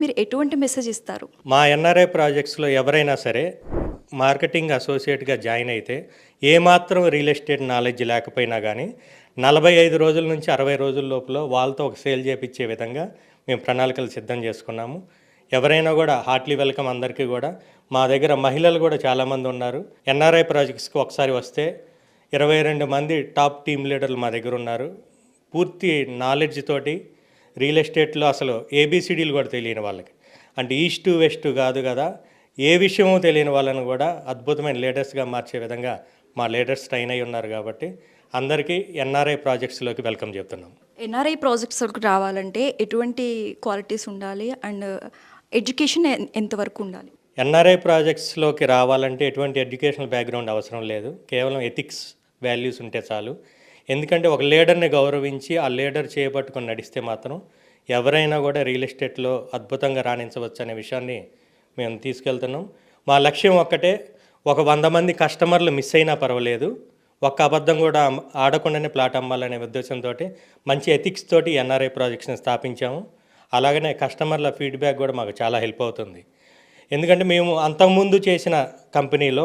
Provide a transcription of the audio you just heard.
మీరు ఎటువంటి మెసేజ్ ఇస్తారు? మా ఎన్ఆర్ఐ ప్రాజెక్ట్స్‌లో ఎవరైనా సరే మార్కెటింగ్ అసోసియేట్‌గా జాయిన్ అయితే ఏమాత్రం రియల్ ఎస్టేట్ నాలెడ్జ్ లేకపోయినా గానీ 45 రోజుల నుంచి 60 రోజుల లోపల వాళ్ళతో ఒక సేల్ చేపిచ్చే విధంగా మేము ప్రణాళికలు సిద్ధం చేసుకున్నాము. ఎవరైనా కూడా హార్ట్‌లీ వెల్కమ్ అందరికీ కూడా. మా దగ్గర మహిళలు కూడా చాలామంది ఉన్నారు. ఎన్ఆర్ఐ ప్రాజెక్ట్స్‌కి ఒకసారి వస్తే 22 మంది టాప్ టీమ్ లీడర్లు మా దగ్గర ఉన్నారు. పూర్తి నాలెడ్జ్ తోటి రియల్ ఎస్టేట్‌లో అసలు ఏబీసీడీలు కూడా తెలియని వాళ్ళకి. అంటే ఈస్ట్ వెస్ట్ కాదు కదా, ఏ విషయమో తెలియని వాళ్ళని కూడా అద్భుతమైన లీడర్స్గా మార్చే విధంగా మా లీడర్స్ ట్రైన్ అయి ఉన్నారు కాబట్టి అందరికీ ఎన్ఆర్ఐ ప్రాజెక్ట్స్లోకి వెల్కమ్ చెప్తున్నాం. ఎన్ఆర్ఐ ప్రాజెక్ట్స్‌కి రావాలంటే ఎటువంటి క్వాలిటీస్ ఉండాలి? అండ్ ఎడ్యుకేషన్ ఎంతవరకు ఉండాలి? ఎన్ఆర్ఐ ప్రాజెక్ట్స్లోకి రావాలంటే ఎటువంటి ఎడ్యుకేషనల్ బ్యాక్గ్రౌండ్ అవసరం లేదు. కేవలం ఎథిక్స్ వాల్యూస్ ఉంటే చాలు. ఎందుకంటే ఒక లీడర్ని గౌరవించి ఆ లీడర్ చేపట్టుకొని నడిస్తే మాత్రం ఎవరైనా కూడా రియల్ ఎస్టేట్లో అద్భుతంగా రాణించవచ్చు అనే విషయాన్ని మేము తీసుకెళ్తున్నాం. మా లక్ష్యం ఒక్కటే, ఒక 100 మంది కస్టమర్లు మిస్ అయినా పర్వాలేదు, ఒక్క అబద్ధం కూడా ఆడకుండానే ప్లాట్ అమ్మాలనే ఉద్దేశంతో మంచి ఎథిక్స్ తోటి ఎన్ఆర్ఐ ప్రాజెక్ట్స్ని స్థాపించాము. అలాగనే కస్టమర్ల ఫీడ్బ్యాక్ కూడా మాకు చాలా హెల్ప్ అవుతుంది. ఎందుకంటే మేము అంతకుముందు చేసిన కంపెనీలో